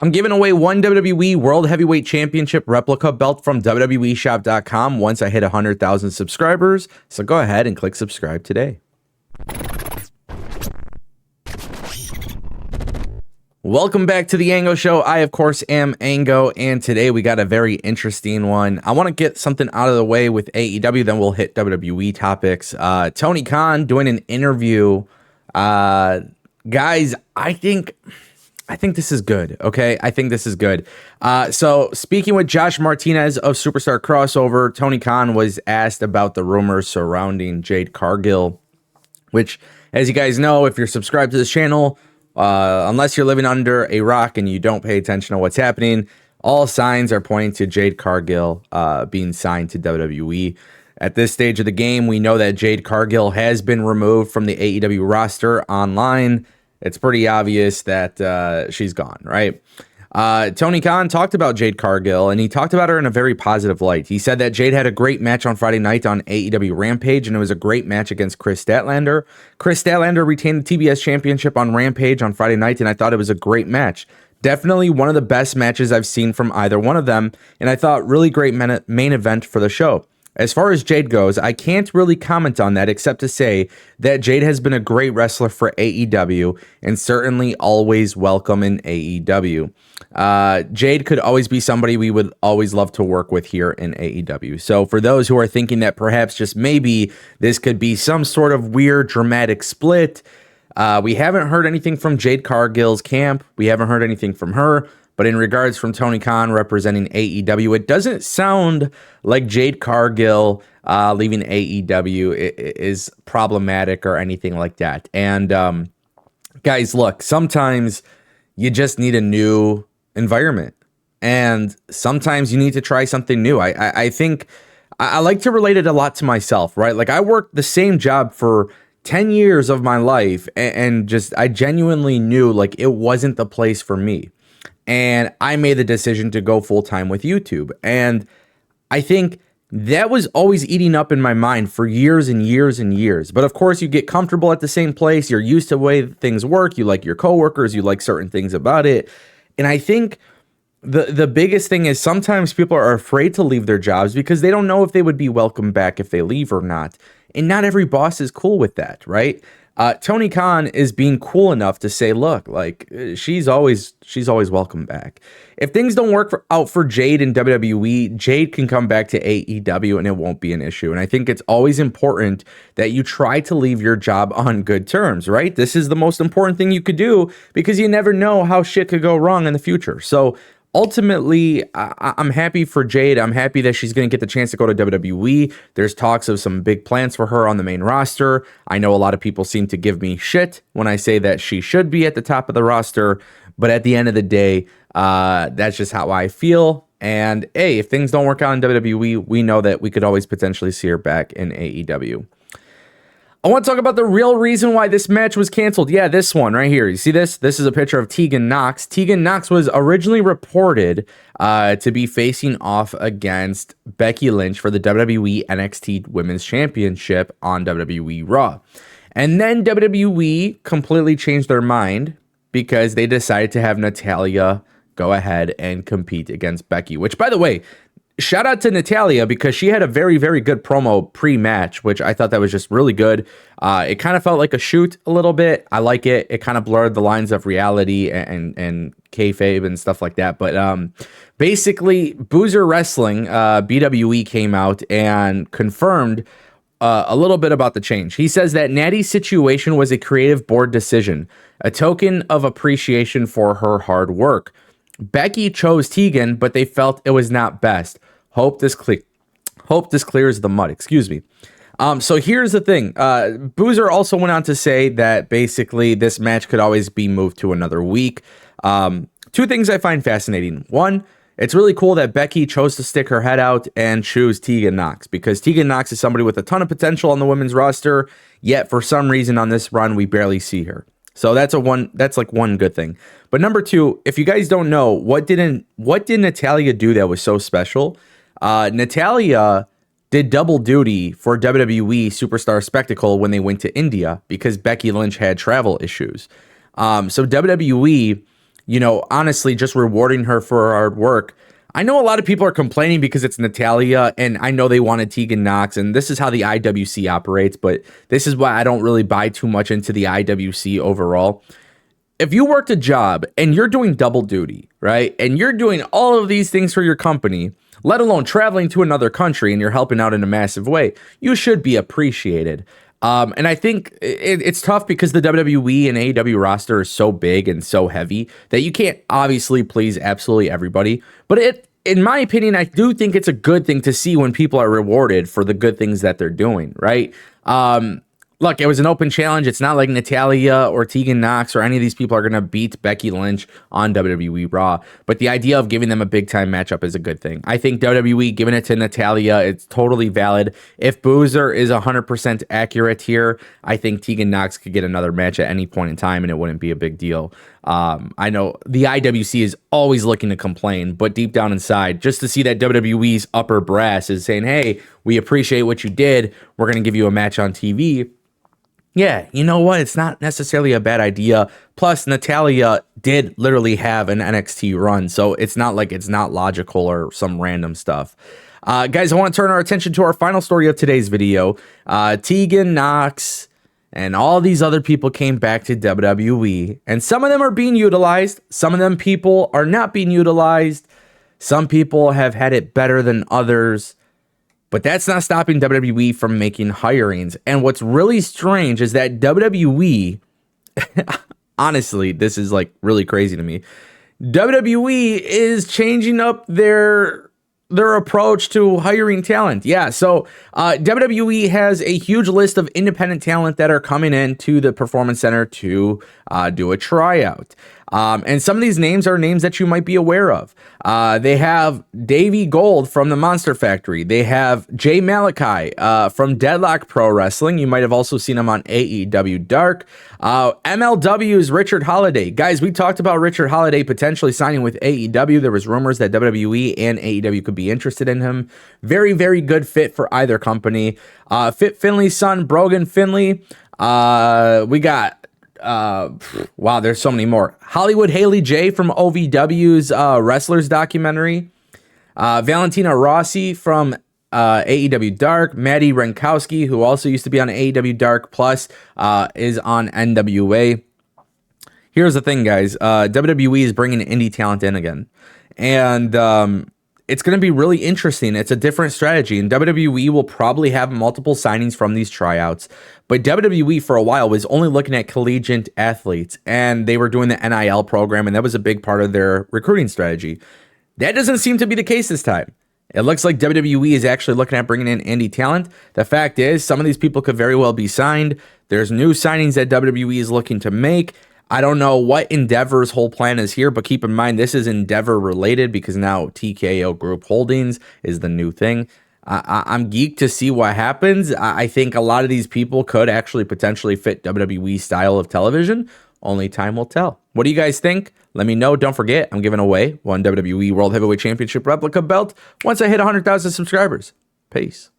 I'm giving away one WWE World Heavyweight Championship replica belt from WWEshop.com once I hit 100,000 subscribers. So go ahead and click subscribe today. Welcome back to the Ango Show. I, of course, am Ango, and today we got a very interesting one. I want to get something out of the way with AEW, then we'll hit WWE topics. Tony Khan doing an interview. Guys, I think this is good, okay? I think this is good. So speaking with Josh Martinez of Superstar Crossover, Tony Khan was asked about the rumors surrounding Jade Cargill, which, as you guys know, if you're subscribed to this channel, unless you're living under a rock and you don't pay attention to what's happening, all signs are pointing to Jade Cargill being signed to WWE. At this stage of the game, we know that Jade Cargill has been removed from the AEW roster online. It's pretty obvious that she's gone, right? Tony Khan talked about Jade Cargill, and he talked about her in a very positive light. He said that Jade had a great match on Friday night on AEW Rampage, and it was a great match against Chris Statlander. Chris Statlander retained the TBS Championship on Rampage on Friday night, and I thought it was a great match. Definitely one of the best matches I've seen from either one of them, and I thought really great main event for the show. As far as Jade goes, I can't really comment on that except to say that Jade has been a great wrestler for AEW and certainly always welcome in AEW. Jade could always be somebody we would always love to work with here in AEW. So for those who are thinking that perhaps just maybe this could be some sort of weird dramatic split, we haven't heard anything from Jade Cargill's camp. We haven't heard anything from her. But in regards from Tony Khan representing AEW, it doesn't sound like Jade Cargill leaving AEW is problematic or anything like that. And guys, look, sometimes you just need a new environment. And sometimes you need to try something new. I think I like to relate it a lot to myself, right? Like I worked the same job for 10 years of my life and just I genuinely knew like it wasn't the place for me. And I made the decision to go full-time with YouTube. And I think that was always eating up in my mind for years and years and years. But of course, you get comfortable at the same place. You're used to the way things work. You like your coworkers. You like certain things about it. And I think the biggest thing is sometimes people are afraid to leave their jobs because they don't know if they would be welcome back if they leave or not. And not every boss is cool with that, right? Tony Khan is being cool enough to say, look, like she's always welcome back. If things don't work out for Jade in WWE, Jade can come back to AEW and it won't be an issue. And I think it's always important that you try to leave your job on good terms, right? This is the most important thing you could do because you never know how shit could go wrong in the future. So ultimately, I'm happy for Jade. I'm happy that she's going to get the chance to go to WWE. There's talks of some big plans for her on the main roster. I know a lot of people seem to give me shit when I say that she should be at the top of the roster. But at the end of the day, that's just how I feel. And hey, if things don't work out in WWE, we know that we could always potentially see her back in AEW. I want to talk about the real reason why this match was canceled. Yeah, this one right here. You see this? This is a picture of Tegan Nox. Tegan Nox was originally reported to be facing off against Becky Lynch for the WWE NXT Women's Championship on WWE Raw. And then WWE completely changed their mind because they decided to have Natalya go ahead and compete against Becky, which, by the way, shout out to Natalya because she had a very, very good promo pre-match, which I thought that was just really good. It kind of felt like a shoot a little bit. I like it. It kind of blurred the lines of reality and kayfabe and stuff like that. But basically, Boozer Wrestling, BWE, came out and confirmed a little bit about the change. He says that Natty's situation was a creative board decision, a token of appreciation for her hard work. Becky chose Tegan, but they felt it was not best. Hope this clears the mud. Excuse me. So here's the thing. Boozer also went on to say that basically this match could always be moved to another week. Two things I find fascinating. One, it's really cool that Becky chose to stick her head out and choose Tegan Nox because Tegan Nox is somebody with a ton of potential on the women's roster. Yet for some reason on this run, we barely see her. So that's like one good thing. But number two, if you guys don't know, what did Natalya do that was so special? Natalya did double duty for WWE Superstar Spectacle when they went to India because Becky Lynch had travel issues. So WWE, honestly, just rewarding her for her hard work. I know a lot of people are complaining because it's Natalia, and I know they wanted Tegan Knox, and this is how the IWC operates, but this is why I don't really buy too much into the IWC overall. If you worked a job and you're doing double duty, right, and you're doing all of these things for your company, let alone traveling to another country, and you're helping out in a massive way, you should be appreciated. And I think it's tough because the WWE and AEW roster is so big and so heavy that you can't obviously please absolutely everybody. But in my opinion, I do think it's a good thing to see when people are rewarded for the good things that they're doing, right? Look, it was an open challenge. It's not like Natalia or Tegan Knox or any of these people are going to beat Becky Lynch on WWE Raw. But the idea of giving them a big-time matchup is a good thing. I think WWE giving it to Natalia, it's totally valid. If Boozer is 100% accurate here, I think Tegan Knox could get another match at any point in time, and it wouldn't be a big deal. I know the IWC is always looking to complain, but deep down inside, just to see that WWE's upper brass is saying, hey, we appreciate what you did. We're going to give you a match on TV. Yeah, you know what? It's not necessarily a bad idea. Plus, Natalia did literally have an NXT run, so it's not like it's not logical or some random stuff. Guys, I want to turn our attention to our final story of today's video. Tegan Knox and all these other people came back to WWE, and some of them are being utilized. Some of them people are not being utilized. Some people have had it better than others. But that's not stopping WWE from making hirings. And what's really strange is that WWE, honestly, this is like really crazy to me. WWE is changing up their approach to hiring talent. Yeah, so WWE has a huge list of independent talent that are coming into the Performance Center to do a tryout. And some of these names are names that you might be aware of. They have Davey Gold from the Monster Factory. They have Jay Malachi from Deadlock Pro Wrestling. You might have also seen him on AEW Dark. MLW's Richard Holiday. Guys, we talked about Richard Holiday potentially signing with AEW. There was rumors that WWE and AEW could be interested in him. Very, very good fit for either company. Fit Finley's son, Brogan Finley. We got wow, there's so many more. Hollywood Haley J from OVW's Wrestlers documentary. Valentina Rossi from AEW Dark. Maddie Renkowski, who also used to be on AEW Dark Plus, is on NWA. Here's the thing, guys. WWE is bringing indie talent in again. And it's going to be really interesting. It's a different strategy, and WWE will probably have multiple signings from these tryouts. But WWE for a while was only looking at collegiate athletes, and they were doing the NIL program, and that was a big part of their recruiting strategy. That doesn't seem to be the case this time. It looks like WWE is actually looking at bringing in indie talent. The fact is, some of these people could very well be signed. There's new signings that WWE is looking to make. I don't know what Endeavor's whole plan is here, but keep in mind this is Endeavor related because now TKO Group Holdings is the new thing. I'm geeked to see what happens. I think a lot of these people could actually potentially fit WWE style of television. Only time will tell. What do you guys think? Let me know. Don't forget, I'm giving away one WWE World Heavyweight Championship replica belt once I hit 100,000 subscribers. Peace.